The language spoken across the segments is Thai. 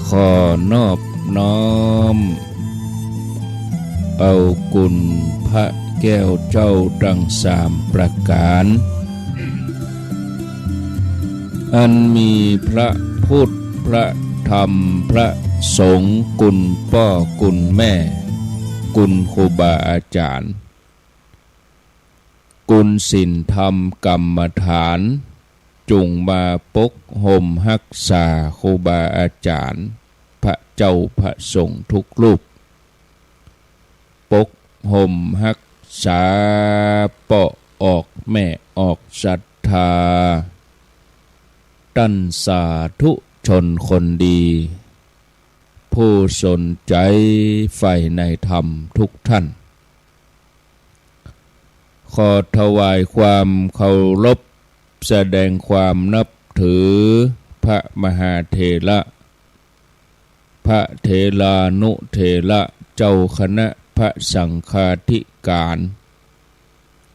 ขอนอบน้อมเอากุณพระแก้วเจ้าดังสามประการอันมีพระพุทธพระธรรมพระสงฆ์กุณพ่อกุณแม่กุณครูบาอาจารย์กุณศีลธรรมกรรมฐานจุงมาปกห่มรักษาครูบาอาจารย์พระเจ้าพระสงฆ์ทุกรูปปกห่มรักษาเปาะออกแม่ออกศรัทธาตั้นสาธุชนคนดีผู้สนใจใฝ่ในธรรมทุกท่านขอถวายความเคารพแสดงความนับถือพระมหาเถระพระเถรานุเถระเจ้าคณะพระสังฆาธิการ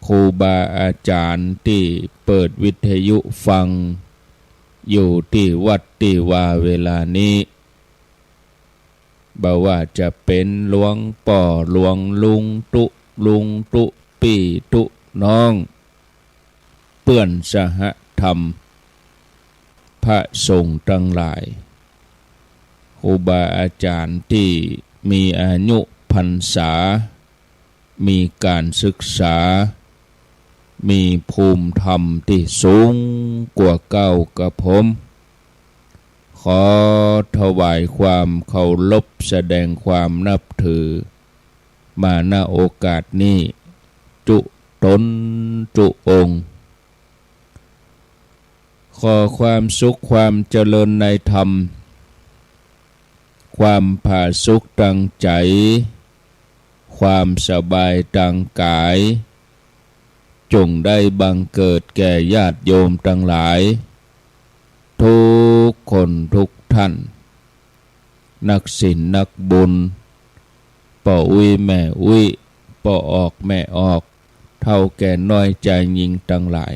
ครูบาอาจารย์ที่เปิดวิทยุฟังอยู่ที่วัดที่ว่าเวลานี้บ่ว่าจะเป็นหลวงป่อหลวงลุงตุลุงตุปี่ตุน้องเพื่อนสหธรรมพระสงฆ์ทั้งหลายครูบาอาจารย์ที่มีอายุพรรษามีการศึกษามีภูมิธรรมที่สูงกว่าเก้ากับผมขอถวายความเคารพแสดงความนับถือมาณโอกาสนี้จุตนจุองค์ขอความสุขความเจริญในธรรมความผาสุกทางใจความสบายทางกายจงได้บังเกิดแก่ญาติโยมทั้งหลายทุกคนทุกท่านนักศีลนักบุญป่ออุ้ยแม่อุ้ยป่อออกแม่ออกเท่าแก่น้อยใจยิงทั้งหลาย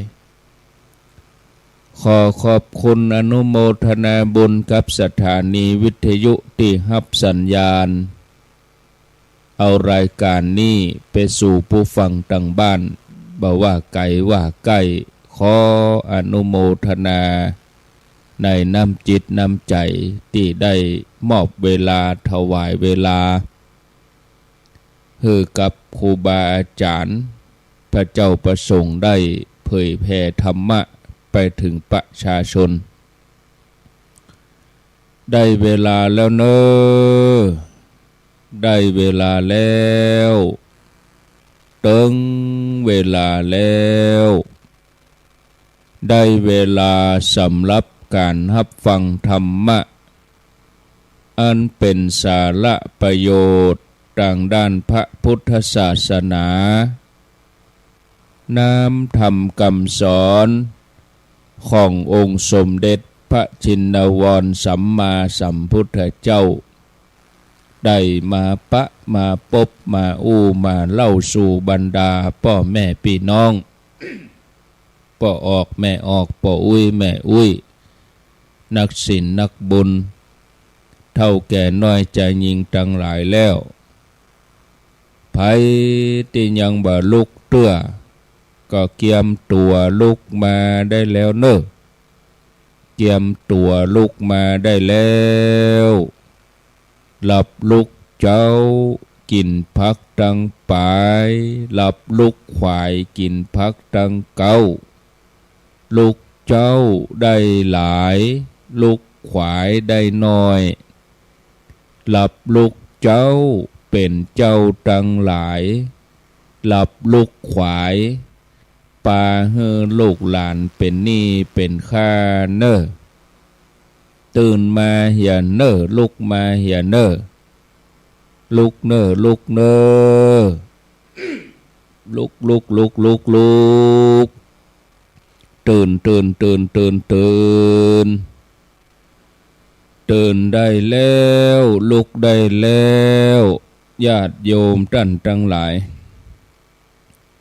ขอขอบคุณอนุโมทนาบุญกับสถานีวิทยุที่รับสัญญาณเอารายการนี้ไปสู่ผู้ฟังทางบ้านบ่ว่าไกลว่าใกล้ขออนุโมทนาในน้ำจิตน้ำใจที่ได้มอบเวลาถวายเวลาให้กับครูบาอาจารย์พระเจ้าประสงค์ได้เผยแผ่ธรรมะไปถึงประชาชนได้เวลาแล้วเนอะได้เวลาแล้วถึงเวลาแล้วได้เวลาสำหรับการรับฟังธรรมะอันเป็นสาระประโยชน์ทางด้านพระพุทธศาสนาน้ำธรรมคำสอนขององค์สมเด็จพระชินวรสัมมาสัมพุทธเจ้าได้มาปะมาพบมาอู้มาเล่าสู่บรรดาพ่อแม่พี่น้องพ่อออกแม่ออกพ่ออุ้ยแม่อุ้ยนักศีลนักบุญเท่าแก่น้อยใจยิงทั้งหลายแล้วไผที่ยังบ่ลุกเตื้อก็เกียมตัวลุกมาได้แล้วเนอะเกียมตัวลุกมาได้แล้วหลับลุกเจ้ากินพักตังปายหลับลุกควายกินพักตังเก้าลุกเจ้าได้หลายลุกควายได้น้อยหลับลุกเจ้าเป็นเจ้าตังหลายหลับลุกควายปาเฮอลูกหลานเป็นหนี้เป็นค่าเนอตื่นมาเหียเนอลุกมาเหียเนอลุกเนอลุกเนอลุกลุกลุกลุกลุกตื่นตื่นตื่นตื่นตื่นตื่นได้แล้วลุกได้แล้วญาติโยมท่านทั้งหลาย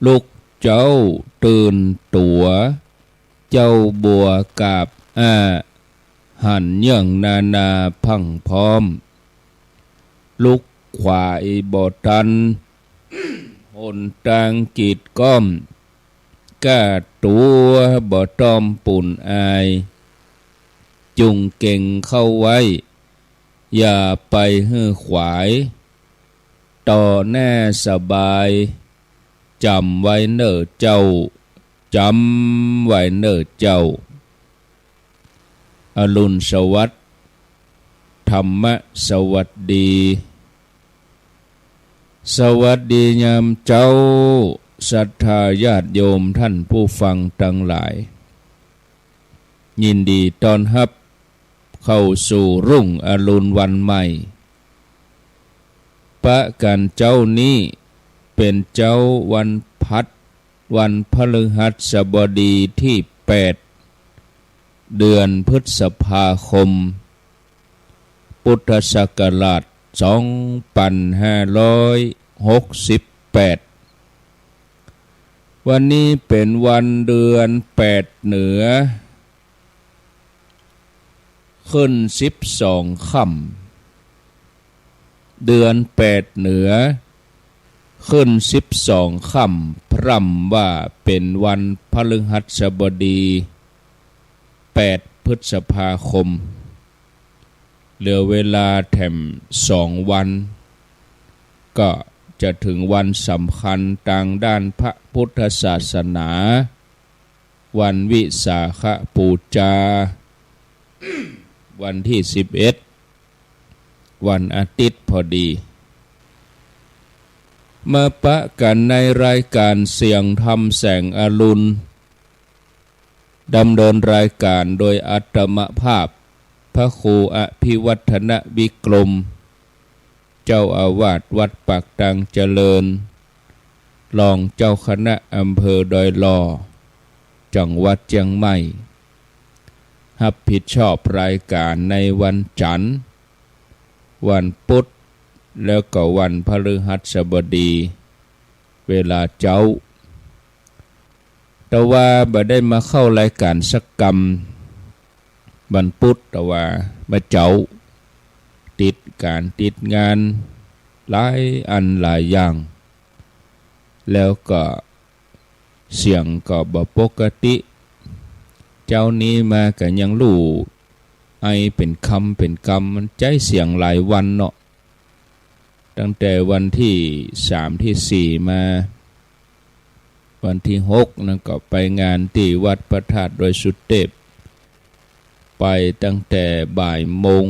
ลุกเจ้าตื่นตัวเจ้าบัวกับ หันเยื่องนานาพังพร้อมลุกขวายบ่ทันหนทางกีดก้อมก้าตัวบ่ต้อมปุ่นอายจุงเก่งเข้าไว้อย่าไปฮื้อขวายต่อแน่สบายจำไว้เน้อเจ้าจำไว้เน้อเจ้าอรุณสวัสดิ์ธรรมสวัสดีสวัสดียามเจ้าศรัทธาญาติโยมท่านผู้ฟังทั้งหลายยินดีต้อนรับเข้าสู่รุ่งอรุณวันใหม่ปะกันเจ้านี้เป็นเจ้าวันพัดวันพฤหัสบดีที่8เดือนพฤษภาคมพุทธศักราช2568วันนี้เป็นวันเดือน8เหนือขึ้น12ค่ำเดือน8เหนือขึ้น12ค่ำพร่ำว่าเป็นวันพฤหัสบดี8พฤษภาคมเหลือเวลาแถม2วันก็จะถึงวันสำคัญทางด้านพระพุทธศาสนาวันวิสาขบูชาวันที่11วันอาทิตย์พอดีมาปะกันในรายการเสียงธรรมแสงอรุณดำเนินรายการโดยอาตมภาพพระครูอภิวัฒนวิกรมเจ้าอาวาสวัดปากตังเจริญรองเจ้าคณะอำเภอดอยหล่อจังหวัดเชียงใหม่รับผิดชอบรายการในวันจันทร์วันพุธแล้วก็วันพฤหัสบดีเวลาเจ้าแต่ว่าบ่ได้มาเข้ารายการสักกรรมวันพุธแต่ว่ามาเจ้าติดการติดงานหลายอันหลายอย่างแล้วก็เสียงก็บ่ปกติเจ้านี้มาก็ยังรู้ไอเป็นคำเป็นกรรมมันใจเสียงหลายวันเนาะตั้งแต่วันที่3ที่4มาวันที่6นั่นก็ไปงานที่วัดพระธาตุดอยสุเทพไปตั้งแต่บ่ายโมง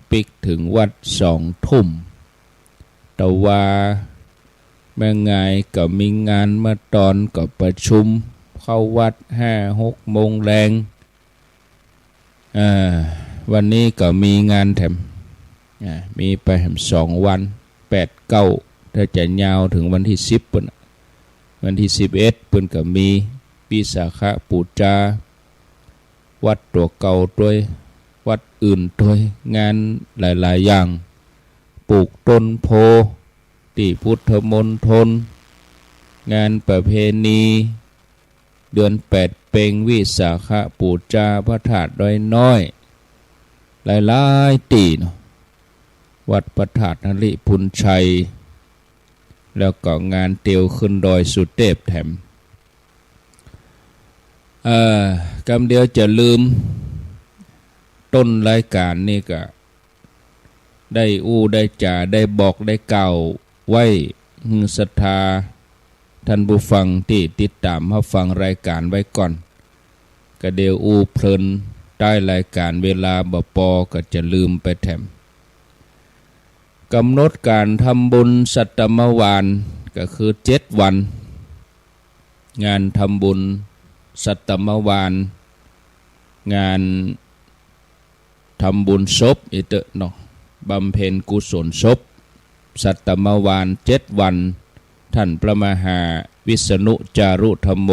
ปิกถึงวัด2 ทุ่มแต่ว่าแม่งายก็มีงานมาตอนก็ประชุมเข้าวัด5-6 โมงแรงวันนี้ก็มีงานแถมมีไปแถม2 วัน8-9ถ้าจะยาวถึงวันที่10ปุ่นวันที่11เพิ่นก็มีวิสาขบูชาวัดตัวเก่าด้วยวัดอื่นด้วยงานหลายๆอย่างปลูกต้นโพที่พุทธมณฑลงานประเพณีเดือน8เพ็งวิสาขบูชาพระธาตุดอยน้อยหลายๆที่เนาะวัดพระธาตุนริพุนชัยแล้วก็งานเตียวขึ้นดอยสุเทพแถมกำเดียวจะลืมต้นรายการนี่ก็ได้ได้จ่าได้บอกได้กล่าวไว้ศรัทธาท่านผู้ฟังที่ติดตามรับฟังรายการไว้ก่อนก็เดียวเพลินได้รายการเวลาบ่พอก็จะลืมไปแถมกำหนดการทำบุญสัตตมวานก็คือ7 วันงานทำบุญสัตตมวานงานทำบุญศพอีเตเนาะบำเพ็ญกุศลศพสัตตมวาน7 วันท่านพระมหาวิษณุจารุธรรมโม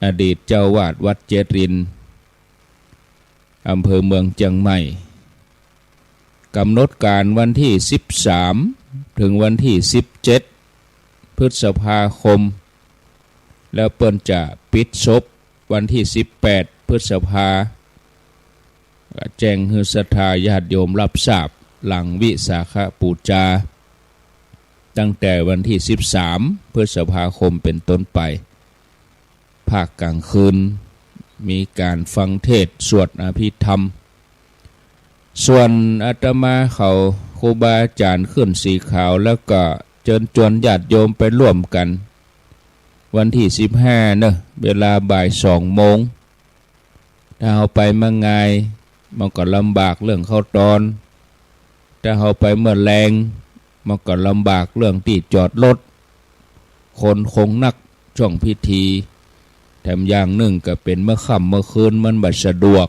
อดีตเจ้าวาดวัดเจริญอำเภอเมืองเชียงใหม่กำหนดการวันที่13ถึงวันที่17พฤษภาคมแล้วเปิ้นจะปิดศพวันที่18พฤษภา แจ้งให้ศรัทธาญาติโยมรับทราบหลังวิสาขบูชาตั้งแต่วันที่13 พฤษภาคมเป็นต้นไปภาคกลางคืนมีการฟังเทศน์สวดอภิธรรมส่วนอาตมาเขาครูบาอาจารย์ขึ้นสีขาวแล้วก็เชิญชวนญาติโยมไปร่วมกันวันที่15เนอะเวลาบ่าย2 โมงถ้าเอาไปเมื่อไงมันก็ลำบากเรื่องเข้าตอนถ้าเอาไปเมื่อแรงมันก็ลำบากเรื่องที่จอดรถคนคงนักช่วงพิธีแถมอย่างหนึ่งก็เป็นเมื่อค่ำเมื่อคืนมันบ่สะดวก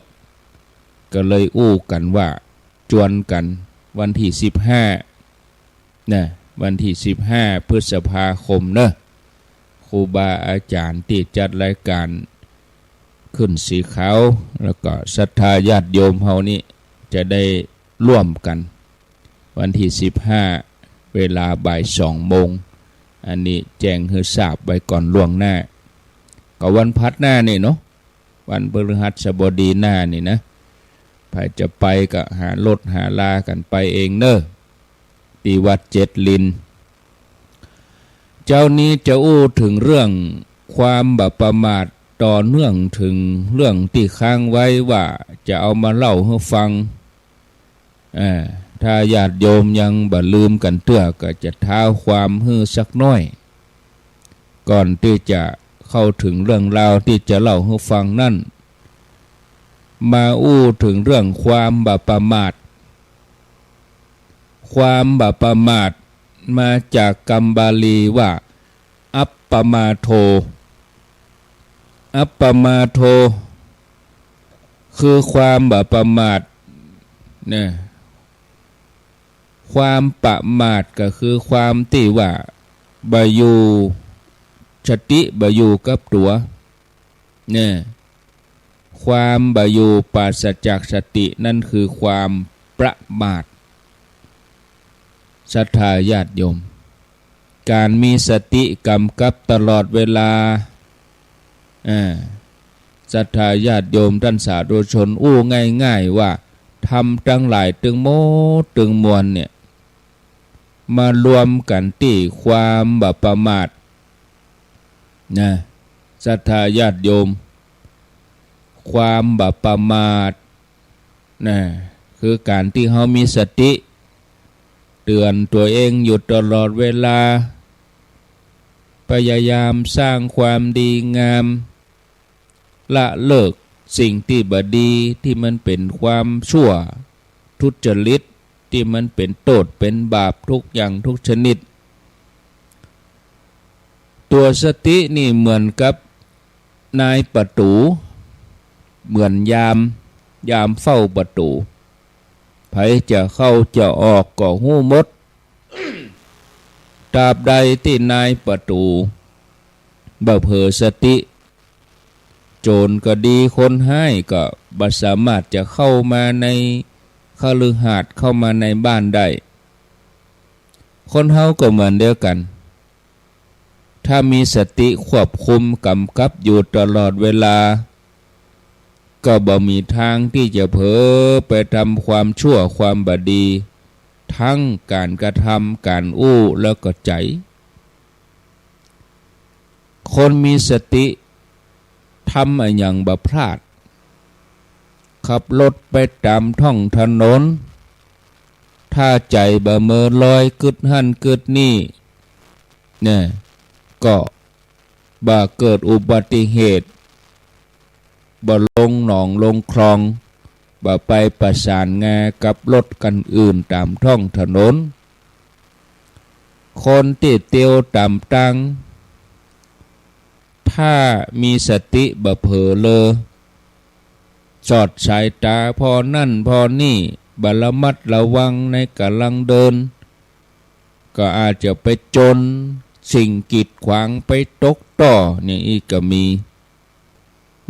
ก็เลยอู้กันว่าจวนกันวันที่15นะวันที่15 พฤษภาคมเนอะครูบาอาจารย์ที่จัดรายการขึ้นสีขาวแล้วก็ศรัทธาญาติโยมเฮานี้จะได้ร่วมกันวันที่15 เวลาบ่าย2 โมงอันนี้แจ้งให้ทราบไว้ก่อนล่วงหน้าก็วันพัดหน้านี่เนาะวันพฤหัสบดีหน้านี่นะใครจะไปก็หารถหาลากันไปเองเนอะที่วัดเจ็ดลินเจ้านี้จะอู้ถึงเรื่องความบาประมาทต่อเนื่องถึงเรื่องที่ค้างไว้ว่าจะเอามาเล่าให้ฟังถ้าญาติโยมยังบ่ลืมกันเตื้อก็จะท้าความฮื้อสักน้อยก่อนที่จะเข้าถึงเรื่องราวที่จะเล่าให้ฟังนั่นมาอู้ถึงเรื่องความบาประมาทความบาประมาทมาจากคำบาลีว่าอัปปมาโทอัปปมาโทคือความบาประมาทเนี่ยความประมาทก็คือความที่ว่าบ่อยู่สติบ่อยู่กับตัวเนี่ยความบ่อยู่ปราศจากสตินั่นคือความประมาทศรัทธาญาติโยมการมีสติกำกับตลอดเวลาศรัทธาญาติโยมท่านสาธุชนอู้ง่ายๆว่าทำทั้งหลายตึงโมตึงมวลเนี่ยมารวมกันที่ความบาประมาทนะศรัทธาญาติโยมความบาประมาทนะคือการที่เขามีสติเตือนตัวเองอยู่ตลอดเวลาพยายามสร้างความดีงามละเลิกสิ่งที่บดีที่มันเป็นความชั่วทุจริตที่มันเป็นโทษเป็นบาปทุกอย่างทุกชนิดตัวสตินี่เหมือนกับนายประตูเหมือนยามเฝ้าประตูไผจะเข้าจะออกก็หู้หมดตราบใดที่นายประตูบ่เผลอสติโจรก็ดีคนให้ก็บ่สามารถจะเข้ามาในคฤหาสน์เข้ามาในบ้านได้คนเฮาก็เหมือนเดียวกันถ้ามีสติควบคุมกำกับอยู่ตลอดเวลาก็บ่มีทางที่จะเผลอไปทำความชั่วความบดีทั้งการกระทำการอู้แล้วก็ใจคนมีสติทำอะไรอย่างบ่พลาดขับรถไปตามท้องถนนถ้าใจบ่เมอลอยกึดหั่นกึดนี่เนี่ยก็บ่เกิดอุบัติเหตุบ่ลงหนองลงคลองบ่ไปประสานงากับรถกันอื่นตามท้องถนนคนที่เตียวตามตังถ้ามีสติบ่เผลอเลอสอดสายตาพอนั่นพอนี่บ่ระมัดระวังในกำลังเดินก็อาจจะไปจนสิ่งกีดขวางไปตกต่อนี่อีกก็มี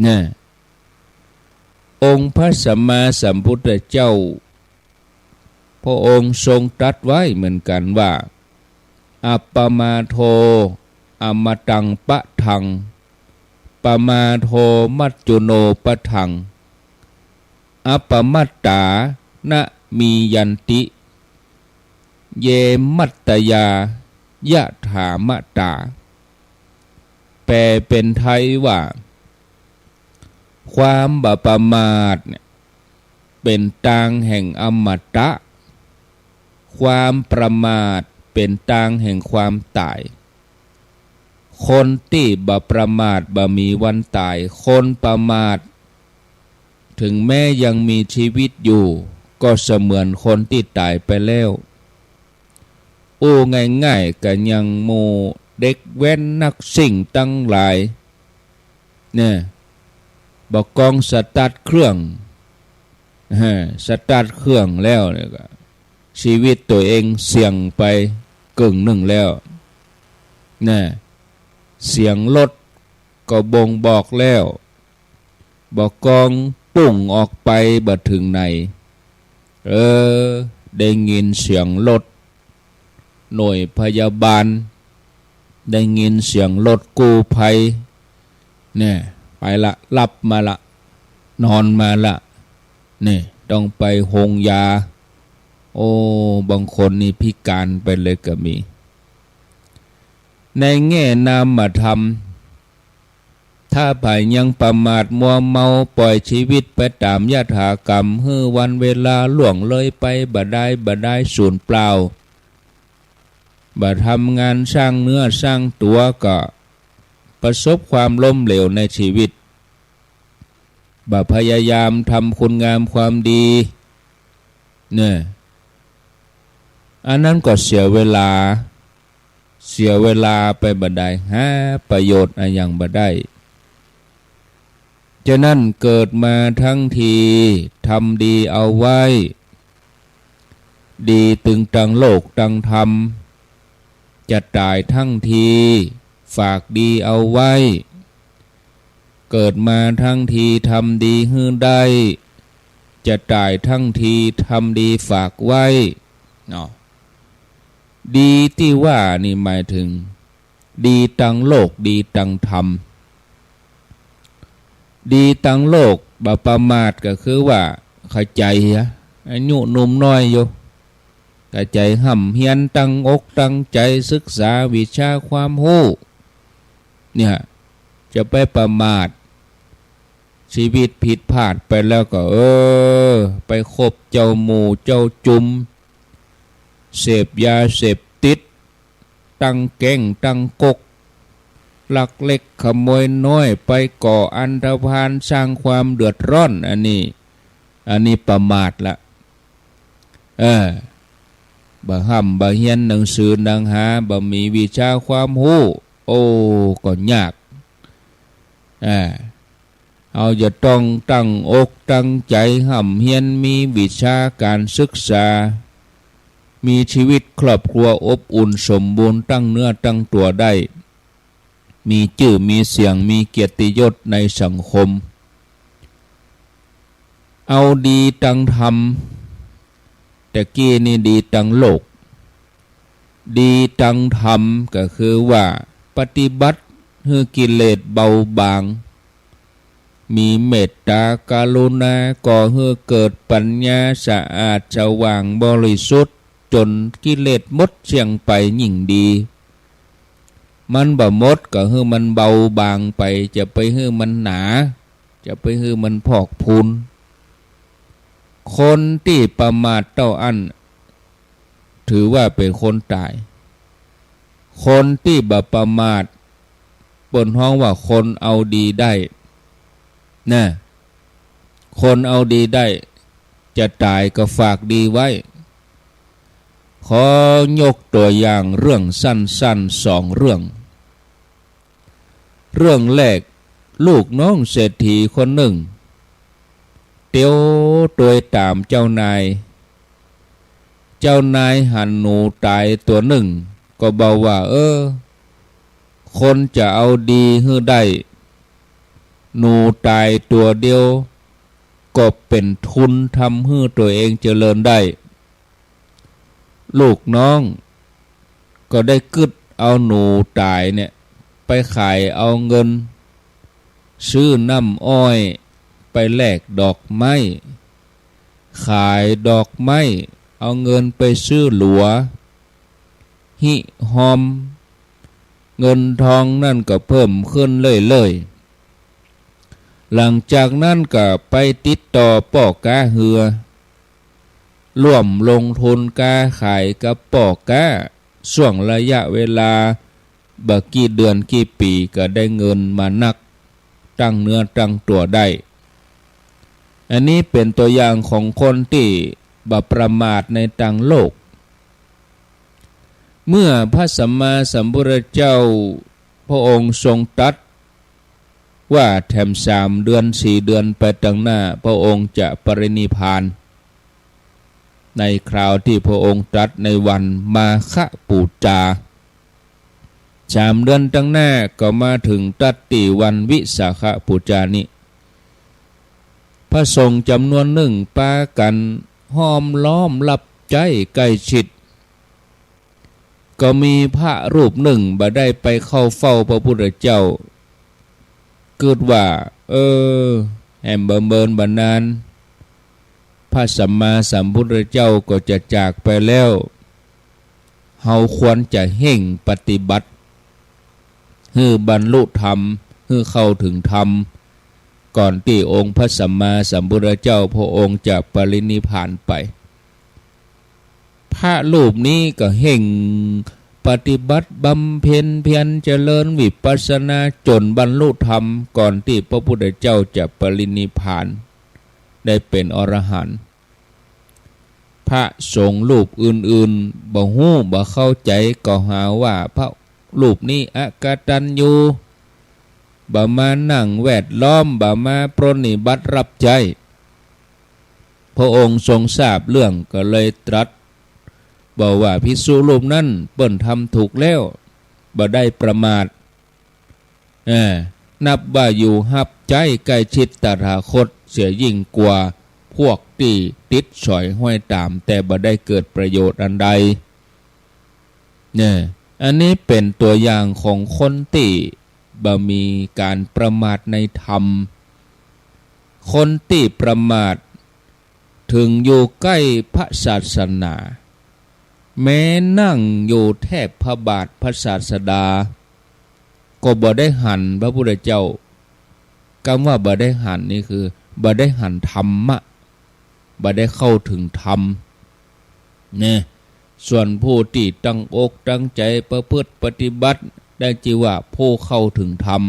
เนี่ยองค์พระสัมมาสัมพุทธเจ้าพระองค์ทรงตรัสไว้เหมือนกันว่าอัปปมาโทอมตังปะทังปมาโทมัจจุโนปะทัง อัปปมัตตานะมียันติเยมัตตยายะถามตาแปลเป็นไทยว่าความบาประมาทเป็นทางแห่งอมตะความประมาทเป็นทางแห่งความตายคนที่บาประมาทบามีวันตายคนประมาทถึงแม้ยังมีชีวิตอยู่ก็เสมือนคนที่ตายไปแล้วง่ายๆกันยังโมเด็กแว้นนักสิ่งตั้งหลายเนี่ยบอกกองสตาร์ทเครื่องสตาร์ทเครื่องแล้วเนี่ยก็ชีวิตตัวเองเสี่ยงไปกึ่งหนึ่งแล้วเนี่ยเสียงรถก็บ่งบอกแล้วบอกกองปุ่งออกไปบัดถึงไหนได้ยินเสียงรถหน่วยพยาบาลได้ยินเสียงรถกู้ภัยเนี่ยไปละรับมาละนอนมาละนี่ต้องไปโฮงยาบางคนนี่พิการไปเลยก็มีในแง่นามธรรมถ้าภายยังประมาทมัวเมาปล่อยชีวิตไปตามยถากรรมวันเวลาล่วงเลยไปบ่ได้สูญเปล่าบ่ทำงานสร้างเนื้อสร้างตัวก็ประสบความล้มเหลวในชีวิตบ่พยายามทำคุณงามความดีเนี่ยอันนั้นก็เสียเวลาไปบ่ได้หาประโยชน์อะไรอย่างบ่ได้ฉะนั้นเกิดมาทั้งทีทำดีเอาไว้ดีตึงตังโลกตังธรรมจะตายทั้งทีฝากดีเอาไว้เกิดมาทั้งทีทำดีให้ได้จะตายทั้งทีทำดีฝากไว้เนาะดีที่ว่านี่หมายถึงดีตังโลกดีตังธรรมดีตังโลกบาประมาทก็คือว่าเข้าใจอายุหนุ่มน้อยอยู่เข้าใจห่ำเฮียนตั้งอกตั้งใจศึกษาวิชาความรู้เนี่ยจะไปประมาทชีวิตผิดพลาดไปแล้วก็ไปคบเจ้าหมู่เจ้าจุมเสพยาเสพติดตั้งแก๊งตั้งกกลักเล็กขโมยน้อยไปก่ออันธพาลสร้างความเดือดร้อนอันนี้ประมาทละบ่ห้ำบ่เฮียนหนังสือหนังหาบ่มีวิชาความรู้ก็ยากเอาจะต้องตั้งอกตั้งใจห้ำเฮียนมีวิชาการศึกษามีชีวิตครอบครัวอบอุ่นสมบูรณ์ตั้งเนื้อตั้งตัวได้มีชื่อมีเสียงมีเกียรติยศในสังคมเอาดีตังธรรมแต่กี้นี่ดีตังโลกดีตังธรรมก็คือว่าปฏิบัติให้กิเลสเบาบางมีเมตตากรุณาก่อให้เกิดปัญญาสะอาดสว่างบริสุทธิ์จนกิเลสหมดเสียงไปยิ่งดีมันบ่หมดก็ให้มันเบาบางไปจะไปให้มันหนาจะไปให้มันพอกพูนคนที่ประมาทเต้าอั้นถือว่าเป็นคนตายคนที่บ่ประมาทเปิ้นฮ้องว่าคนเอาดีได้นะคนเอาดีได้จะตายก็ฝากดีไว้ขอยกตัวอย่างเรื่องสั้นๆ2 เรื่องแรกลูกน้องเศรษฐีคนหนึ่งเตียวตัวตามเจ้านายหันหนูตายตัวหนึ่งก็บอกว่าคนจะเอาดีให้ได้หนูตายตัวเดียวก็เป็นทุนทำให้ตัวเองเจริญได้ลูกน้องก็ได้กึดเอาหนูตายเนี่ยไปขายเอาเงินซื้อน้ำอ้อยไปแลกดอกไม้ ขายดอกไม้เอาเงินไปซื้อหลัวหิหอมเงินทองนั่นก็เพิ่มขึ้นเรื่อยๆหลังจากนั้นก็ไปติดต่อป่อกาเหือร่วมลงทุนกาขายกับป่อกาช่วงระยะเวลาบักกี่เดือนกี่ปีก็ได้เงินมานักตั้งเนื้อตั้งตัวได้อันนี้เป็นตัวอย่างของคนที่บ่ประมาทในต่างโลกเมื่อพระสัมมาสัมพุทธเจ้าพระองค์ทรงตรัสว่าแถม3 เดือน 4 เดือนไปต่างหน้าพระองค์จะปรินิพพานในคราวที่พระองค์ตรัสในวันมาฆปูจา3 เดือนต่างหน้าก็มาถึงตรัสติวันวิสาขปูจานี้พระสงฆ์จำนวนหนึ่งปากันห้อมล้อมรับใจใกล้ชิดก็มีพระรูปหนึ่งบ่ได้ไปเข้าเฝ้าพระพุทธเจ้าเกิดว่าแอมเบินบันนานพระสัมมาสัมพุทธเจ้าก็จะจากไปแล้วเฮาควรจะเห่งปฏิบัติให้บรรลุธรรมให้เข้าถึงธรรมก่อนที่องค์พระสัมมาสัมพุทธเจ้าพระองค์จะปรินิพพานไปพระรูปนี้ก็เห่งปฏิบัติบำเพ็ญเพียรเจริญวิปัสสนาจนบรรลุธรรมก่อนที่พระพุทธเจ้าจะปรินิพพานได้เป็นอรหันต์พระสงฆ์รูปอื่นๆบ่ฮู้บ่เข้าใจก็หาว่าพระรูปนี้อกตัญญูบ่มานั่งแวดล้อมบ่มาปรนนิบัติรับใจพระองค์ทรงทราบเรื่องก็เลยตรัสบอกว่าภิกษุรูปนั้นเปิ้นทำถูกแล้วบ่ได้ประมาทนับว่าอยู่หับใจใกล้ชิดตถาคตเสียยิ่งกว่าพวกที่ติดสอยห้อยตามแต่บ่ได้เกิดประโยชน์อันใดอันนี้เป็นตัวอย่างของคนที่บ่มีการประมาทในธรรมคนที่ประมาทถึงอยู่ใกล้พระศาสนาแม้นั่งอยู่แทบพระบาทพระศาสดาก็บ่ได้หันพระพุทธเจ้าคำว่าบ่ได้หันนี่คือบ่ได้หันธรรมะบ่ได้เข้าถึงธรรมเนี่ยส่วนผู้ที่ตั้งอกตั้งใจประพฤติปฏิบัติได้ชื่อว่าผู้เข้าถึงธรรม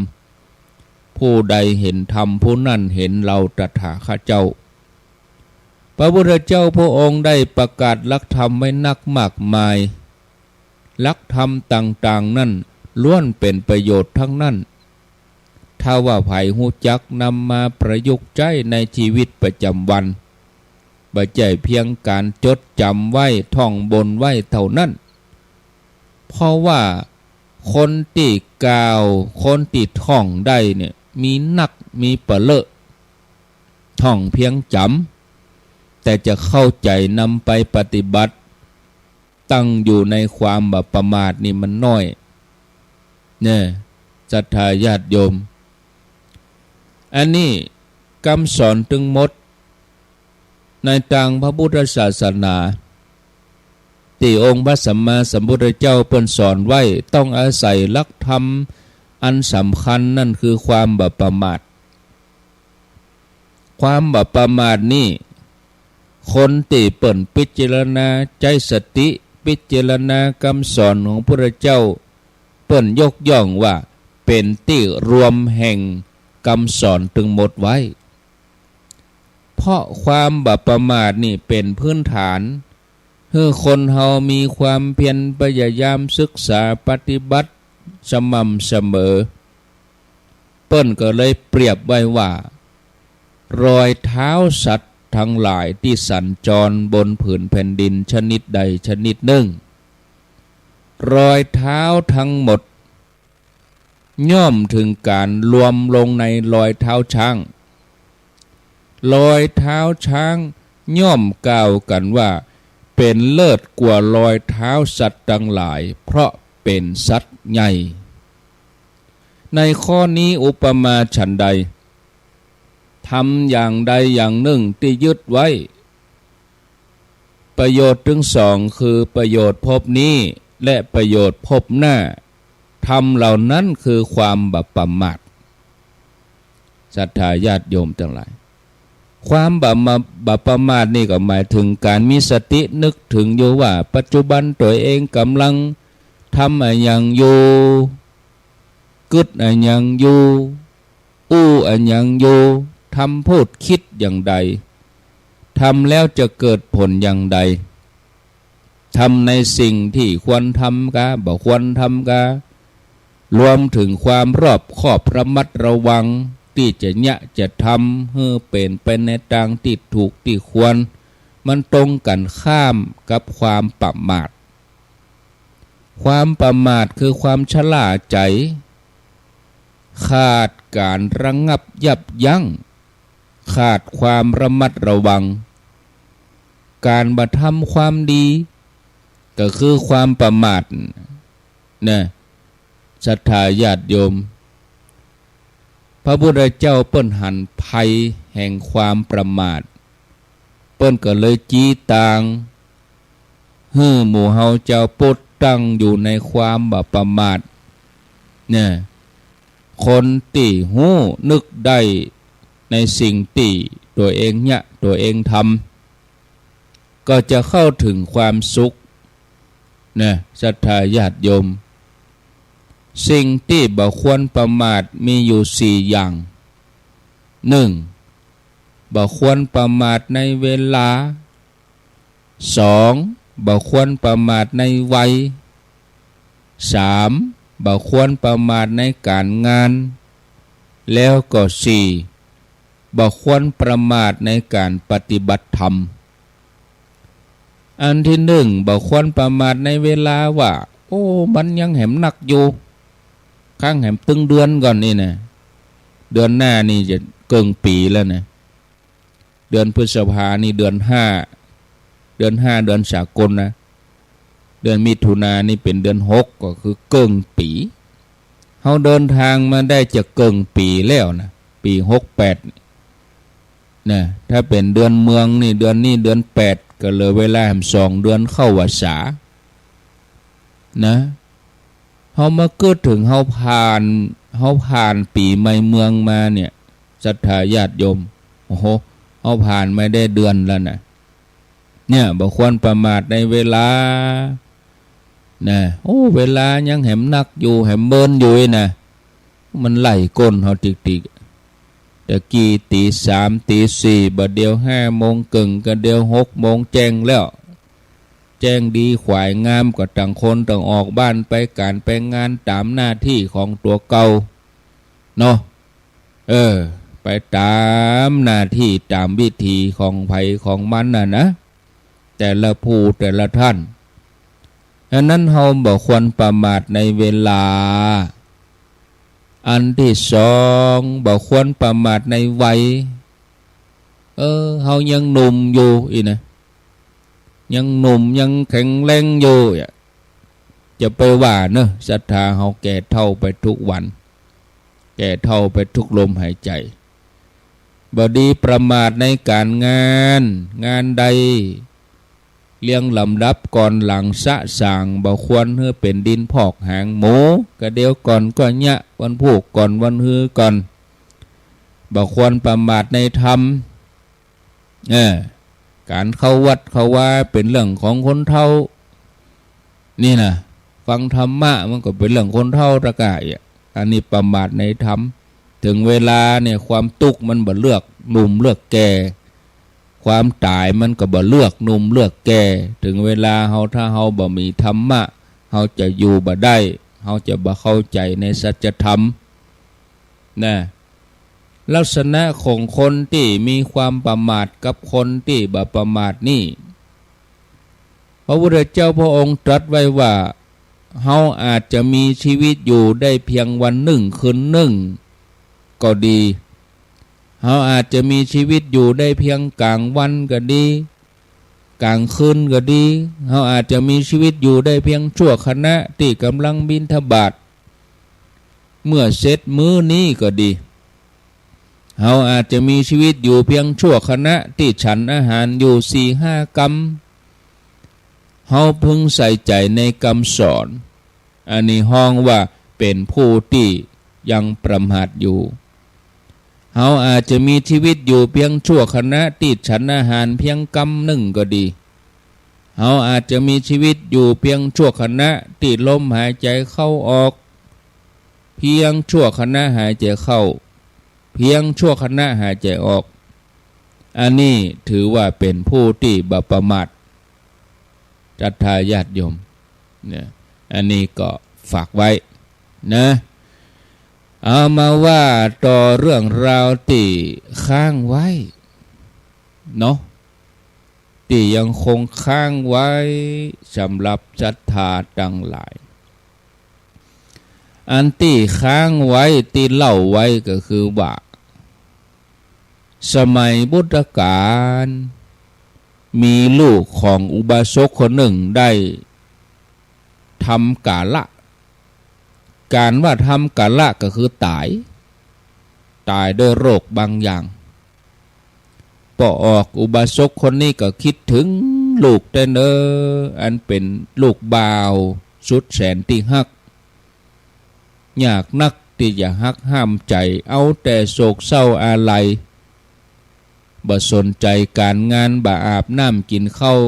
ผู้ใดเห็นธรรมผู้นั้นเห็นเราตถาคตเจ้าพระพุทธเจ้าพระองค์ได้ประกาศหลักธรรมไว้นักมากมายหลักธรรมต่างๆนั่นล้วนเป็นประโยชน์ทั้งนั้นถ้าว่าไผฮู้จักนำมาประยุกต์ใช้ในชีวิตประจำวันบ่ใช่เพียงการจดจำไว้ท่องบนไว้เท่านั้นเพราะว่าคนที่กล่าวคนที่ท่องได้เนี่ยมีนักมีประเลอะท่องเพียงจำแต่จะเข้าใจนำไปปฏิบัติตั้งอยู่ในความบ่ประมาทนี่มันน้อยเนี่ยศรัทธาญาติโยมอันนี้คำสอนถึงหมดในทางพระพุทธศาสนาที่องค์พระสัมมาสัมพุทธเจ้าเพิ่นสอนไว้ต้องอาศัยหลักธรรมอันสำคัญนั่นคือความบ่ประมาทความบ่ประมาทนี่คนที่เปิ่นพิจารณาใจสติพิจารณาคำสอนของพระเจ้าเปิ่นยกย่องว่าเป็นที่รวมแห่งคำสอนถึงหมดไว้เพราะความบ่ประมาทนี่เป็นพื้นฐานให้คนเฮามีความเพียรพยายามศึกษาปฏิบัติสม่ำเสมอเปิ้นก็เลยเปรียบไว้ว่ารอยเท้าสัตว์ทั้งหลายที่สัญจรบนผืนแผ่นดินชนิดใดชนิดหนึ่งรอยเท้าทั้งหมดย่อมถึงการรวมลงในรอยเท้าช้างรอยเท้าช้างย่อมกล่าวกันว่าเป็นเลิศกว่ารอยเท้าสัตว์ทั้งหลายเพราะเป็นสัตว์ใหญ่ในข้อนี้อุปมาฉันใดทำอย่างใดอย่างหนึ่งที่ยึดไว้ ประโยชน์ทั้งสองคือประโยชน์ภพนี้และประโยชน์ภพหน้าธรรมเหล่านั้นคือความบัพประมาทศรัทธาญาติโยมทั้งหลายความบัพประมาทนี่ก็หมายถึงการมีสตินึกถึงอยู่ว่าปัจจุบันตัวเองกำลังทำอะไรอย่างอยู่กึศอะไรอย่างอยู่อะไรอย่างอยู่ทำพูดคิดอย่างใดทำแล้วจะเกิดผลอย่างใดทำในสิ่งที่ควรทำกะบ่ควรทำกะรวมถึงความรอบคอบระมัดระวังที่จะทำให้เป็นไปในทางที่ถูกที่ควรมันตรงกันข้ามกับความประมาทความประมาทคือความชราใจขาดการระงับยับยั้งขาดความระมัดระวังการบัทำความดีก็คือความประมาทนะศรัทธาญาติโยมพระพุทธเจ้าเปิ้นหันภัยแห่งความประมาทเปิ้นก็เลยจี้ตางหมู่เฮาเจ้าปดตั้งอยู่ในความบัพประมาทเนี่ยคนที่หู้นึกได้ในสิ่งที่ตัวเองตัวเองทำก็จะเข้าถึงความสุขเนี่ยศรัทธาญาติโยมสิ่งที่บ่ควรประมาทมีอยู่4อย่าง 1. บ่ควรประมาทในเวลา 2. บ่ควรประมาทในวัย 3. บ่ควรประมาทในการงานแล้วก็ 4. บ่ควรประมาทในการปฏิบัติธรรมอันที่ 1. บ่ควรประมาทในเวลาว่าโอ้มันยังแหมหนักอยู่ข้างแหมตึงเดือนก่อนนี่นะเดือนหน้านี่จะเกินปีแล้วนะเดือนพฤษภานี่เดือน 5เดือนสากลนะเดือนมิถุนายนนี่เป็นเดือน6ก็คือเกินปีเฮาเดินทางมาได้จะเกินปีแล้วนะปี68นะถ้าเป็นเดือนเมืองนี่เดือนนี้เดือน8ก็เหลือเวลา2เดือนเข้าพรรษานะเฮามาเกิดถึงเฮาผ่านปีใหม่เมืองมาเนี่ยศรัทธาญาติโยมโอ้โหเฮาผ่านไม่ได้เดือนแล้วนะเนี่ยบ่ควรประมาทในเวลานะโอ้เวลายังแหมนักอยู่แหมเบิ้นอยู่นะมันไหลก้นเฮาติกๆแต่กี่ตี3ตี4บัดเดียว5โมงกึ่งก็เดียว6โมงแจ้งแล้วแจ้งดีขวายงามก็ต่างคนต่างออกบ้านไปการไปงานตามหน้าที่ของตัวเก่าเนาะไปตามหน้าที่ตามวิธีของไผของมันนะแต่ละผู้แต่ละท่านฉะนั้นเฮาบ่ควรประมาทในเวลาอันที่ 2บ่ควรประมาทในวัยเฮายังหนุ่มอยู่อีนะยังหนุ่มยังแข็งแรงอยู่จะไปว่าเนอะศรัทธาเฮาแก่เท่าไปทุกวันแก่เท่าไปทุกลมหายใจบ่ดีประมาทในการงานใดเลี้ยงลำดับก่อนหลังสะสางบ่ควรให้เป็นดินพอกหางหมูก็เดียวก่อนก็ยะวันผูกก่อนวันฮือก่อนบ่ควรประมาทในธรรมการเข้าวัดเข้าว่าเป็นเรื่องของคนเฒ่านี่นะฟังธรรมะมันก็เป็นเรื่องคนเฒ่าตะกายอันนี้ประมาทในธรรมถึงเวลาเนี่ยความตุกมันบ่เลือกหนุ่มเลือกแก่ความตายมันก็บ่เลือกหนุ่มเลือกแก่ถึงเวลาถ้าเฮาบ่มีธรรมะเฮาจะอยู่บ่ได้เฮาจะบ่เข้าใจในสัจธรรมนะลักษณะของคนที่มีความประมาทกับคนที่บ่ประมาทนี่พระพุทธเจ้าพระองค์ตรัสไว้ว่าเฮาอาจจะมีชีวิตอยู่ได้เพียงวันหนึ่งคืนหนึ่งก็ดีเฮาอาจจะมีชีวิตอยู่ได้เพียงกลางวันก็ดีกลางคืนก็ดีเฮาอาจจะมีชีวิตอยู่ได้เพียงชั่วขณะที่กำลังบิณฑบาตเมื่อเสร็จมื้อนี้ก็ดีเฮาอาจจะมีชีวิตอยู่เพียงชั่วขณะที่ฉันอาหารอยู่ 4-5 กำ เฮาพึงใส่ใจในคำสอนอันนี้ห้องว่าเป็นผู้ที่ยังประมาทอยู่เฮาอาจจะมีชีวิตอยู่เพียงชั่วขณะที่ฉันอาหารเพียงกำหนึ่งก็ดีเฮาอาจจะมีชีวิตอยู่เพียงชั่วขณะที่ลมหายใจเข้าออกเพียงชั่วขณะหายใจเข้าเพียงชั่วขณะหายใจออกอันนี้ถือว่าเป็นผู้ที่บ่ประมาทศรัทธาญาติโยมเนี่ยอันนี้ก็ฝากไว้นะเอามาว่าต่อเรื่องราวที่ค้างไว้เนาะที่ยังคงค้างไว้สำหรับศรัทธาทั้งหลายอันที่ค้างไว้ที่เล่าไว้ก็คือว่าสมัยพุทธกาลมีลูกของอุบาสกคนหนึ่งได้ทำกาละการว่าทำกาละก็คือตายด้วยโรคบางอย่างพอออกอุบาสกคนนี้ก็คิดถึงลูกแต่เนออันเป็นลูกบ่าวสุดแสนที่ฮักอยากนักที่จะฮักห้ามใจเอาแต่โศกเศร้าอาลัยบ่สนใจการงานบ่อาบน้ำกินข้าว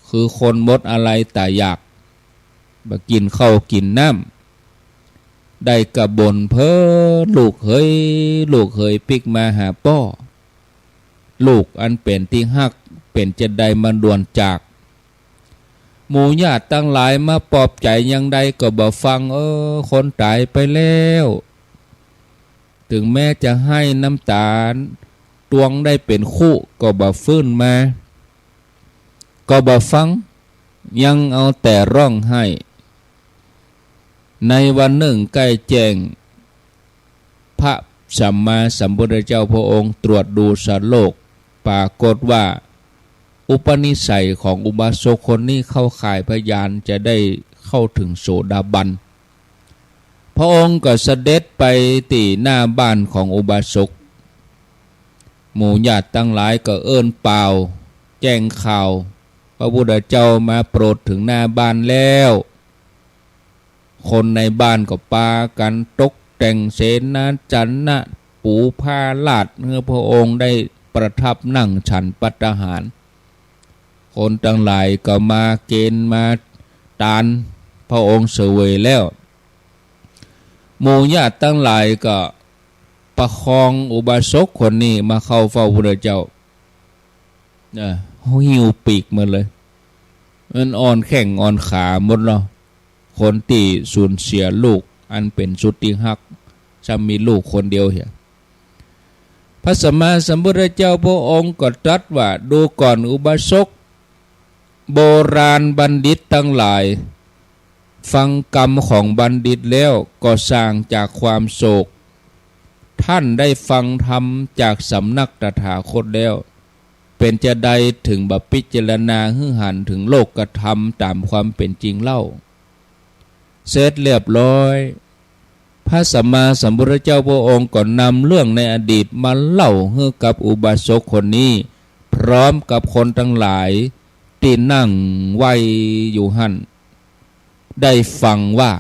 คือคนหมดอะไรแต่อยากบ่กินข้าวกินน้ำได้กระบนเพ้อลูกเฮยปิกมาหาป้อลูกอันเป็นที่ฮักเป็นจะได้มาด่วนจากหมู่ญาติตั้งหลายมาปลอบใจยังใดก็บ่ฟังคนตายไปแล้วถึงแม้จะให้น้ำตาลตวงได้เป็นคู่ก็บ่ฟื้นมาก็บ่ฟังยังเอาแต่ร้องไห้ในวันหนึ่งใกล้แจ้งพระสัมมาสัมพุทธเจ้าพระองค์ตรวจดูสัตว์โลกปรากฏว่าอุปนิสัยของอุบาสกคนนี้เข้าข่ายพยานจะได้เข้าถึงโสดาบันพระองค์ก็เสด็จไปที่หน้าบ้านของอุบาสกหมู่ญาติตั้งหลายก็เอิ้นเปล่าแจ้งข่าวพระพุทธเจ้ามาโปรดถึงหน้าบ้านแล้วคนในบ้านก็ปากันตกแต่งเสนาจันนะปูผ้าลาดเมื่อพระองค์ได้ประทับนั่งฉันภัตตาหารคนทั้งหลายก็มาเกณฑ์มาตานพระองค์เสวยแล้วหมู่ญาติทั้งหลายก็ประคองอุบาสกคนนี้มาเข้าเฝ้าพระพุทธเจ้าหิวปีกมาเลยมันอ่อนแข้งอ่อนขาหมดเนาะคนที่สูญเสียลูกอันเป็นสุดที่ฮักจะมีลูกคนเดียวเหี่ยพระสัมมาสัมพุทธเจ้าพระองค์ก็ตรัสว่าดูก่อนอุบาสกโบราณบัณฑิตทั้งหลายฟังกรรมของบัณฑิตแล้วก็สร้างจากความโศกท่านได้ฟังธรรมจากสำนักตถาคตแล้วเป็นจะได้ถึงบัพพิจารณาหื้อหันถึงโลกกธรรมตามความเป็นจริงเล่าเสร็จเรียบร้อยพระสัมมาสัมพุทธเจ้าพระองค์ก็นำเรื่องในอดีตมาเล่าให้กับอุบาสกคนนี้พร้อมกับคนทั้งหลายที่นั่งไหวอยู่หั่นได้ฟังว่า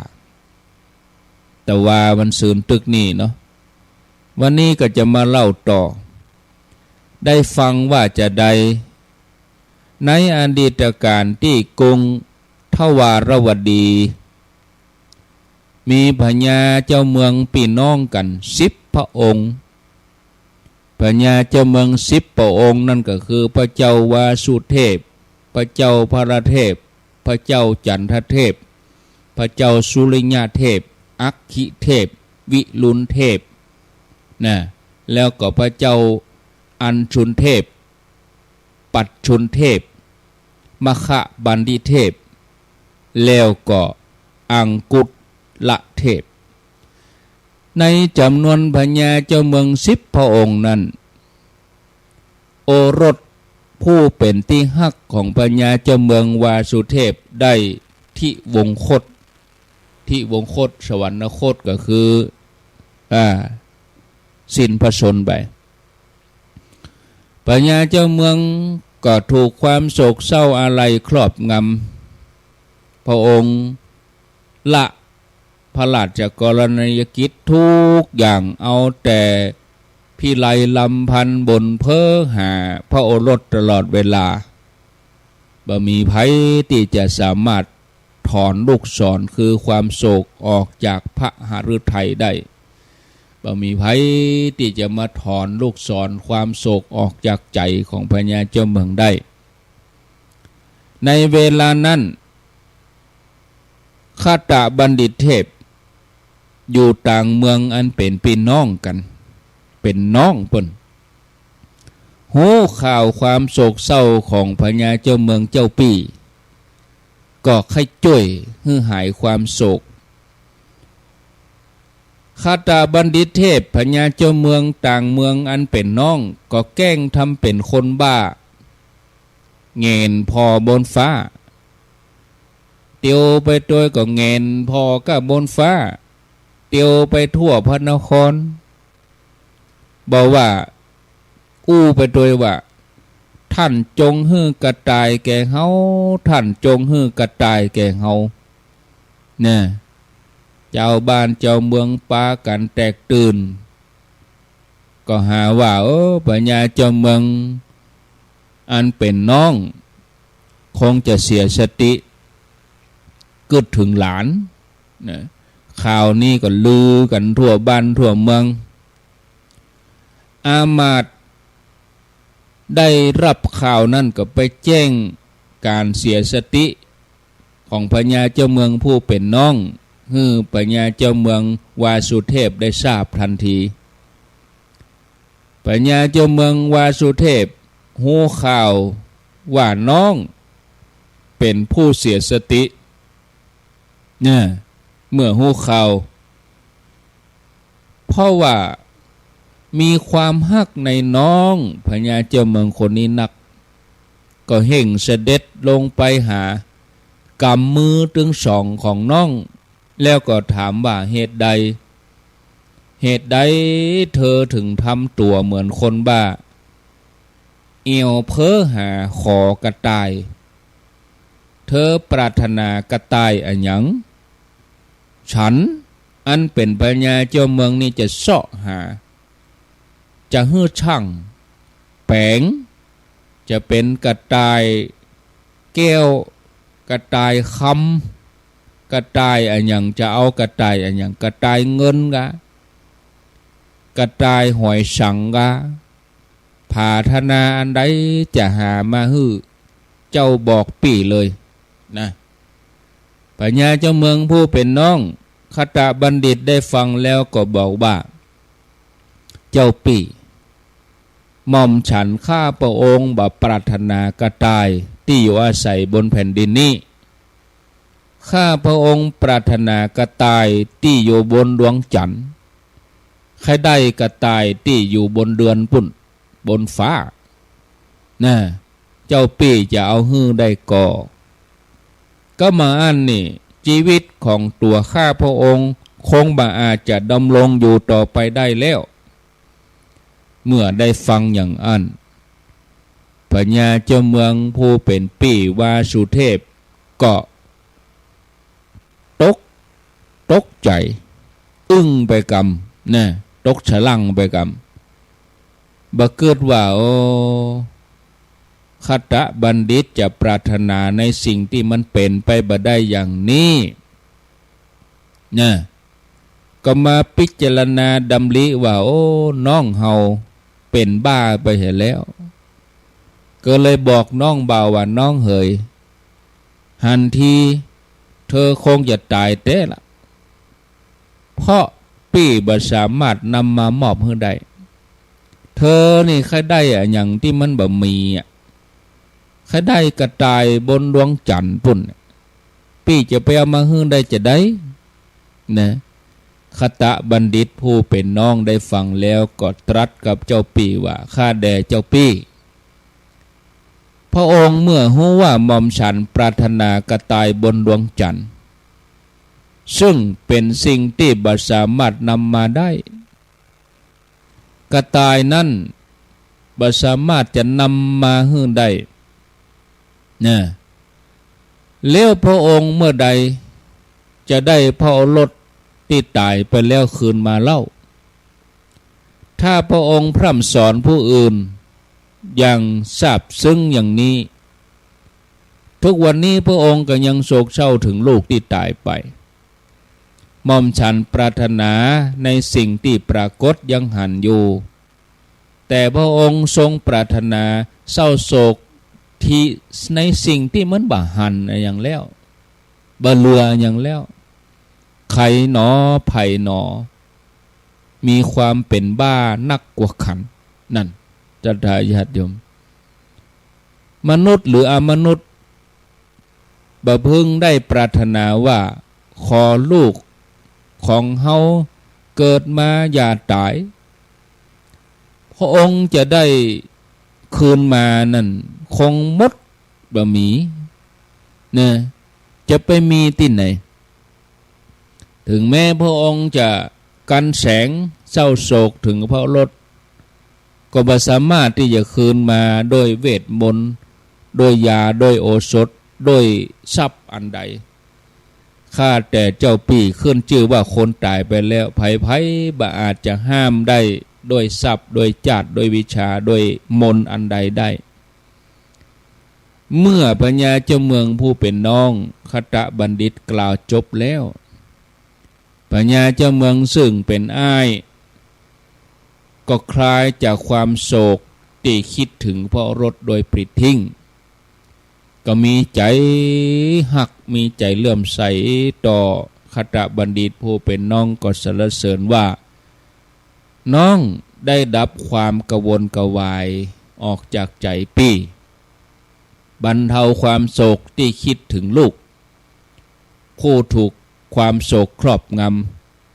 แต่ว่ามันสืนตึกนี่เนาะวันนี้ก็จะมาเล่าต่อได้ฟังว่าจะได้ในอดีตการที่กรุงทวารวดีมีพญาเจ้าเมืองพี่น้องกัน10 พระองค์พญาเจ้าเมือง10 พระองค์นั่นก็คือพระเจ้าวาสุเทพพระเจ้าพระเทพพระเจ้าจันทเทพพระเจ้าสุริยเทพอัคคิเทพวิรุณเทพนะแล้วก็พระเจ้าอัญชุนเทพปัจชุนเทพมคบัณฑิเทพแล้วก็อังกุลเทพในจำนวนพญาเจ้าเมือง10 พระองค์นั้นโอรสผู้เป็นที่ฮักของพญาเจ้าเมืองวาสุเทพได้ที่วงคตสวรรคตก็คือสิ้นพระชนม์ไปพญาเจ้าเมือง ก็ถูกความโศกเศร้าอาลัยครอบงำพระองค์ละพระราชกรณียกิจทุกอย่างเอาแต่พิไลลำพันบนเพ้อหาพระโอรสตลอดเวลาบ่มีไผที่จะสามารถถอนลูกศรคือความโศกออกจากพระหฤทัยได้บ่มีไผที่จะมาถอนลูกศรความโศกออกจากใจของพญาเจ้าเมืองได้ในเวลานั้นคตบัณฑิตเทพอยู่ต่างเมืองอันเป็นพี่น้องกันเป็นน้องเปิ้นหูข่าวความโศกเศร้าของพญาเจ้าเมืองเจ้าปี่ก็ค่อยช่วยให้หายความโศกคตบัณฑิตเทพพญาเจ้าเมืองต่างเมืองอันเป็นน้องก็แกล้งทำเป็นคนบ้าเงินพอบนฟ้าเตียวไปตัวก็เงินพอก็บนฟ้าเตียวไปทั่วพระนครบอกว่าอู้ไปโดยว่าท่านจงฮื้อกระต่ายแก่เฮาท่านจงฮื้อกระต่ายแก่เฮาเนี่ยเจ้าบ้านเจ้าเมืองปากันแตกตื่นก็หาว่าปัญญาเจ้าเมืองอันเป็นน้องคงจะเสียสติกึดถึงหลานนะข่าวนี้ก็ลือกันทั่วบ้านทั่วเมืองอามาตย์ได้รับข่าวนั่นก็ไปแจ้งการเสียสติของพญาเจ้าเมืองผู้เป็นน้องฮือพญาเจ้าเมืองวาสุเทพได้ทราบทันทีพญาเจ้าเมืองวาสุเทพหูข่าวว่าน้องเป็นผู้เสียสติเนี่ยเมื่อหูข่าวเพราะว่ามีความฮักในน้องพญาเจ้าเมืองคนนี้นักก็เห่งเสด็จลงไปหากำมือถึงสองของน้องแล้วก็ถามว่าเหตุใดเธอถึงทำตัวเหมือนคนบ้าเอี่ยวเพ้อหาขอกระต่ายเธอปรารถนากระต่ายอันหยังฉันอันเป็นพญาเจ้าเมืองนี่จะเสาะหาจะฮื้อช่างแปงจะเป็นกระต่ายแก้วกระต่ายคำกระต่ายอันหยังจะเอากระต่ายอันหยังกระต่ายเงินกะกระต่ายหอยสังกะผาธนาอันใดจะหามาฮื้อเจ้าบอกปี่เลยนะพญาเจ้าเมืองผู้เป็นน้องคตบัณฑิตได้ฟังแล้วก็บอกว่าเจ้าปี่หม่อมฉันข้าพระองค์บ่ปรารถนากระต่ายที่อยู่อาศัยบนแผ่นดินนี้ข้าพระองค์ปรารถนากระต่ายที่อยู่บนดวงจันทร์ใครได้กระต่ายที่อยู่บนเดือนปุ่นบนฟ้านะเจ้าปี่จะเอาฮื้อได้ก็มาอันนี่ชีวิตของตัวข้าพระองค์คงบ่อาจจะดำรงอยู่ต่อไปได้แล้วเมื่อได้ฟังอย่างอันพญาเจ้าเมืองผู้เป็นปี่วาสุเทพก็ตกใจอึ้งไปกำนะตกฉลังไปกำบักเกิดว่าคตบัณฑิตจะปรารถนาในสิ่งที่มันเป็นไปบ่ได้อย่างนี้นะก็มาพิจารณาดำริว่าน้องเฮาเป็นบ้าไปเห็นแล้วก็เลยบอกน้องบ่าวว่าน้องเหยหันทีเธอคงจะตายเต้ละเพราะปี่บ่สามารถนำมามอบให้ได้เธอนี่ใครได้อย่างที่มันบ่มีใครได้กระต่ายบนดวงจันทร์ปุ่นปี่จะไปเอามาให้ได้จะได้นะคตบัณฑิตผู้เป็นน้องได้ฟังแล้วก็ตรัสกับเจ้าปี่ว่าข้าแด่เจ้าปี่พระองค์เมื่อรู้ว่าหม่อมฉันปรารถนากระต่ายบนดวงจันทร์ซึ่งเป็นสิ่งที่บ่สามารถนำมาได้กระต่ายนั้นบ่สามารถจะนำมาให้ได้ นะแล้วพระองค์เมื่อใดจะได้พระโอรสที่ตายไปแล้วคืนมาเล่าถ้าพระองค์พร่ำสอนผู้อื่นอย่างซาบซึ้งอย่างนี้ทุกวันนี้พระองค์ก็ยังโศกเศร้าถึงลูกที่ตายไปหม่อมฉันปรารถนาในสิ่งที่ปรากฏยังหันอยู่แต่พระองค์ทรงปรารถนาเศร้าโศกที่ในสิ่งที่มันบ่หันอย่างแล้วบ่เลืออย่างแล้วใครหนอไผ่หนอมีความเป็นบ้านักกว่าขันนั่นจะได้ญาติโยมมนุษย์หรืออมนุษย์บ่พึงได้ปรารถนาว่าขอลูกของเฮาเกิดมาอย่าตายพระองค์จะได้คืนมานั่นคงมดบ่มีเนี่ยจะไปมีที่ไหนถึงแม้พระองค์จะกันแสงเศร้าโศกถึงพระโอรสก็บ่สามารถที่จะคืนมาโดยเวทมนต์โดยยาโดยโอสถโดยทรัพย์อันใดข้าแต่เจ้าปี่ขึ้นชื่อว่าคนตายไปแล้วไผบ่อาจจะห้ามได้โดยทรัพย์โดยจาตุโดยวิชาโดยมนต์อันใดได้เมื่อพญาเจ้าเมืองผู้เป็นน้องคตบัณฑิตกล่าวจบแล้วพญาเจ้าเมืองซึ่งเป็นอ้ายก็คลายจากความโศกที่คิดถึงพระโอรสโดยปลิดทิ้งก็มีใจหักมีใจเลื่อมใสต่อคตบัณฑิตผู้เป็นน้องก็สรรเสริญว่าน้องได้ดับความกระวนกระวายออกจากใจปี่บรรเทาความโศกที่คิดถึงลูกผู้ถูกความโศกครอบง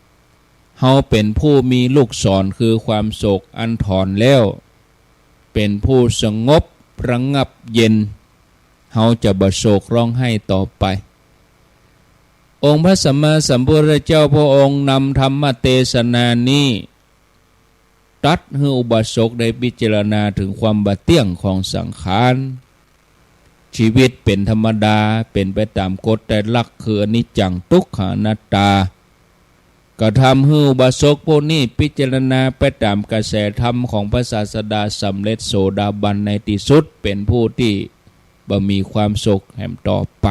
ำเฮาเป็นผู้มีลูกศรคือความโศกอันถอนแล้วเป็นผู้สงบระงับเย็นเฮาจะบ่โศกร้องไห้ต่อไปองค์พระสัมมาสัมพุทธเจ้าพระองค์นำธรรมเทศนานี้ตรัสให้อุบาสกได้พิจารณาถึงความบาเที่ยงของสังขารชีวิตเป็นธรรมดาเป็นไปตามกฎแต่ลักคืออนิจจังทุกขังอนัตตาก็ทำให้อุบาสกพวกนี้พิจารณาไปตามกระแสธรรมของพระศาสดาสำเร็จโสดาบันในที่สุดเป็นผู้ที่บ่มีความสุขแห่งต่อไป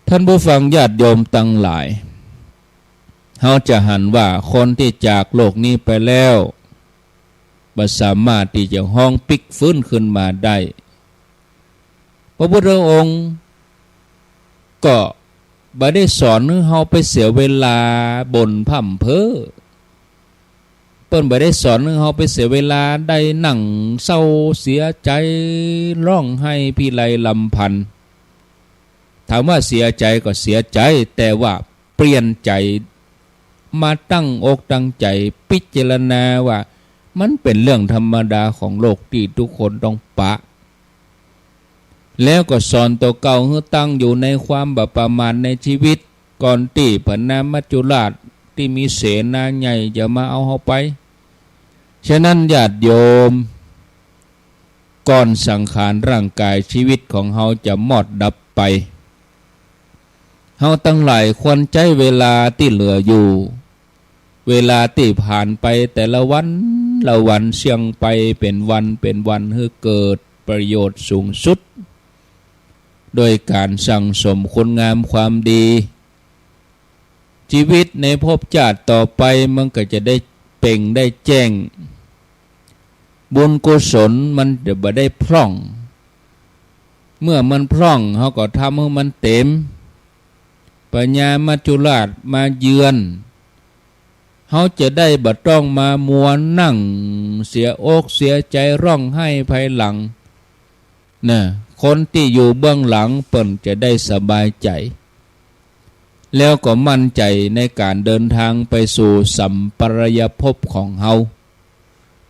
ท่านผู้ฟังญาติโยมทั้งหลายเราจะหันว่าคนที่จากโลกนี้ไปแล้วบ่สามารถที่จะห้องปิกฟื้นขึ้นมาได้พระพุทธองค์ก็บ่ได้สอนให้เราไปเสียเวลาบ่นพร่ำเพ้อเปิ้นบ่ได้สอนให้เราไปเสียเวลาได้นั่งเศร้าเสียใจร้องไห้พิไรลำพันธ์ถามว่าเสียใจก็เสียใจแต่ว่าเปลี่ยนใจมาตั้งอกตั้งใจพิจารณาว่ามันเป็นเรื่องธรรมดาของโลกที่ทุกคนต้องปะแล้วก็สอนตัวเก่าให้ตั้งอยู่ในความบาประมาทในชีวิตก่อนที่พระนามมัจจุราชที่มีเสนาใหญ่จะมาเอาเขาไปฉะนั้นญาติโยมก่อนสังขารร่างกายชีวิตของเขาจะหมดดับไปเขาตั้งหลายควรใจเวลาที่เหลืออยู่เวลาที่ผ่านไปแต่ละวันละวันเสี่ยงไปเป็นวันให้เกิดประโยชน์สูงสุดโดยการสั่งสมคุณงามความดีชีวิตในภพชาติต่อไปมันก็จะได้เปล่งได้แจ้งบุญกุศลมันจะบ่ได้พร่องเมื่อมันพร่องเขาก็ทำให้มันเต็มปัญญามัจจุราชมาเยือนเขาจะได้บ่ต้องมามัวนั่งเสียอกเสียใจร้องไห้ภายหลังนะคนที่อยู่เบื้องหลังเปิ้นจะได้สบายใจแล้วก็มั่นใจในการเดินทางไปสู่สัมปรายภพของเฮา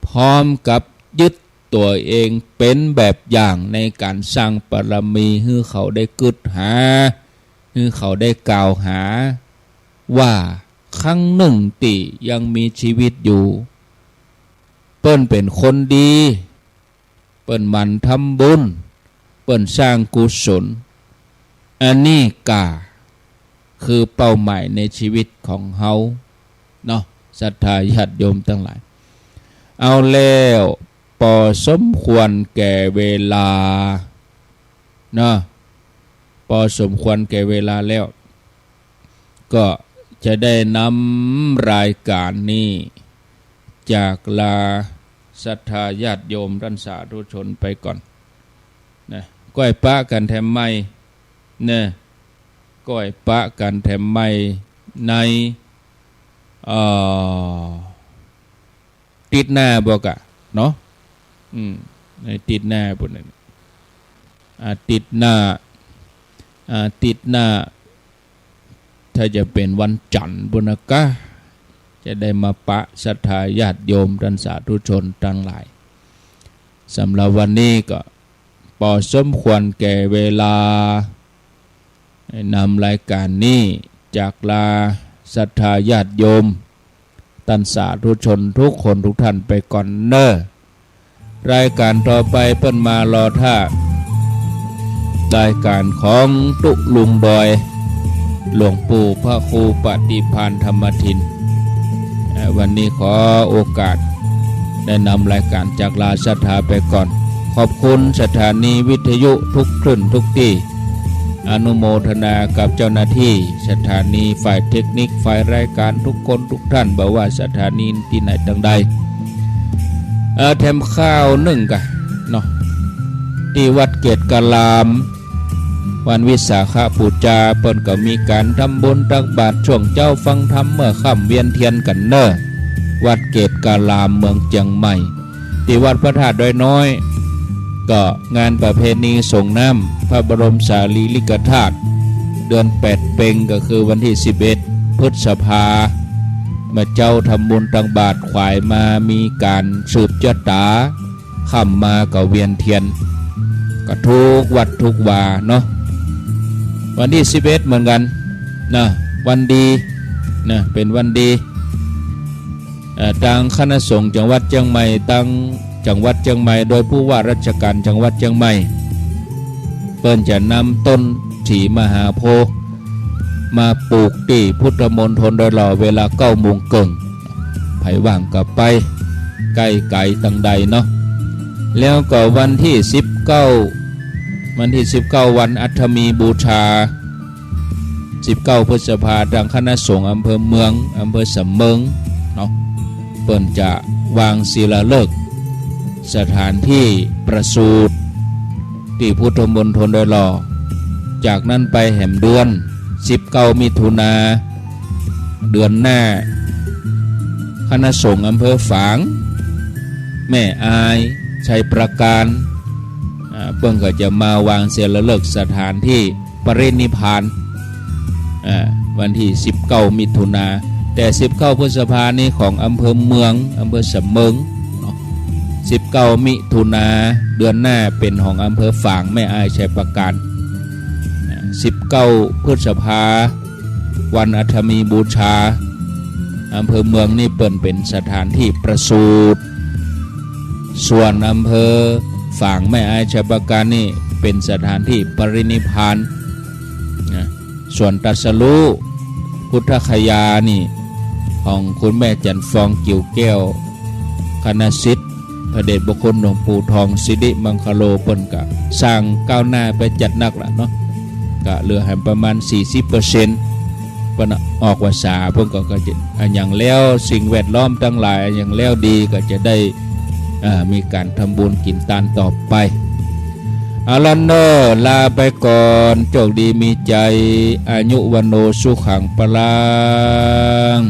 พร้อมกับยึดตัวเองเป็นแบบอย่างในการสร้างบารมีให้เขาได้กึศหาให้เขาได้กล่าวหาว่าครั้งหนึ่งที่ยังมีชีวิตอยู่เปิ้นเป็นคนดีเปิ้นมันทำบุญ เปิ้นสร้างกุศลอันนี้กาคือเป้าหมายในชีวิตของเฮาเนาะศรัทธาญาติโยมทั้งหลายเอาแล้วพอสมควรแก่เวลาเนาะพอสมควรแก่เวลาแล้วก็จะได้นำรายการนี้จากลาศรัทธาญาติโยมท่านสาธุชนไปก่อนนะก้อยปะกันแถมไม่เนี่ยก้อยปะกันแถมไม่ในติดหน้าบอกอะเนาะในติดหน้าบนนั้นติดหน้าถ้าจะเป็นวันจันทร์บุญกะจะได้มาปะศรัทธาญาติโยมท่านสาธุชนทั้งหลายสำหรับวันนี้ก็พอสมควรแก่เวลานำรายการนี้จากลาศรัทธาญาติโยมท่านสาธุชนทุกคนทุกท่านไปก่อนเนอะรายการต่อไปเปิ้นมารอท่ารายการของตุลุงดอยหลวงปู่พระครูปฏิภาณธรรมทินวันนี้ขอโอกาสได้นำรายการจากลาศรัทธาไปก่อนขอบคุณสถานีวิทยุทุกคลื่นทุกที่อนุโมทนากับเจ้าหน้าที่สถานีฝ่ายเทคนิคฝ่ายรายการทุกคนทุกท่านบอกว่าสถานีที่ไหนต่างใดแถมข้าวนึ่งกันเนาะที่วัดเกตกะลามวันวิสาขบูชาเปิ้นก็มีการทำบุญตักบาตรช่วงเจ้าฟังธรรมเมื่อค่ำเวียนเทียนกันเนอวัดเกตกะลามเมืองเชียงใหม่ที่วัดพระธาตุดอยน้อยก็งานประเพณีส่งน้ำพระบรมสารีริกธาตุเดือน8เพ็งก็คือวันที่11พฤษภาเมื่อเจ้าทำบุญตักบาตรขวายมามีการสืบจตาค่ำมาก็เวียนเทียนก็ทุกวัดทุกวาเนาะวันที่11เหมือนกันนะวันดีนะเป็นวันดีทางคณะสงฆ์จังหวัดเชียงใหม่ตั้งจังหวัดเชียงใหม่โดยผู้ว่าราชการจังหวัดเชียงใหม่เปิ้นจะนำต้นฉีมหาโพธิ์มาปลูกที่พุทธมณฑลโดยหล่อเวลา9 โมงเกิงไผว่างก็ไปใกล้ไกลตังใดเนาะแล้วก็วันที่19วันอัฐมีบูชา19 พฤษภาคมทางคณะสงฆ์อำเภอเมืองอำเภอสำเมิงเนาะเปิ้นจะวางศิลาฤกษ์สถานที่ประสูติที่พุทธมณฑลโดยหล่อจากนั้นไปแห่มเดือน19 มิถุนาเดือนหน้าคณะสงฆ์อำเภอฝางแม่อายชัยประการเปิ้นก็จะมาวางศิลาฤกษ์สถานที่ปรินิพพานวันที่19 มิถุนาแต่19 พฤษภาคมนี้ของอำเภอเมืองอำเภอสำเมิง19 มิถุนาเดือนหน้าเป็นของอำเภอฝางแม่อายชัยประการ19 พฤษภาวันอัฐมีบูชาอำเภอเมืองนี่เปิ่นเป็นสถานที่ประสูติส่วนอำเภอฝางแม่อายชัยประการนี่เป็นสถานที่ปรินิพพานส่วนตรัสรู้พุทธคยานี่ของคุณแม่จันฟองกิ่วแก้วคณสิทธิ์พระเดชพระคุณหลวงปู่ทองสิริมังคโลเปิ้นก็สร้างก้าวหน้าไปจัดนักละเนาะก็เหลือให้ประมาณ 40% เปิ้นออกภาษาเพิ่นก็จะอย่างแล้วสิ่งแวดล้อมทั้งหลายอย่างแล้วดีก็จะได้มีการทำบุญกินทานต่อไปอาลันเนอร์ลาไปก่อนโชคดีมีใจอายุวันโนสุขังปลัง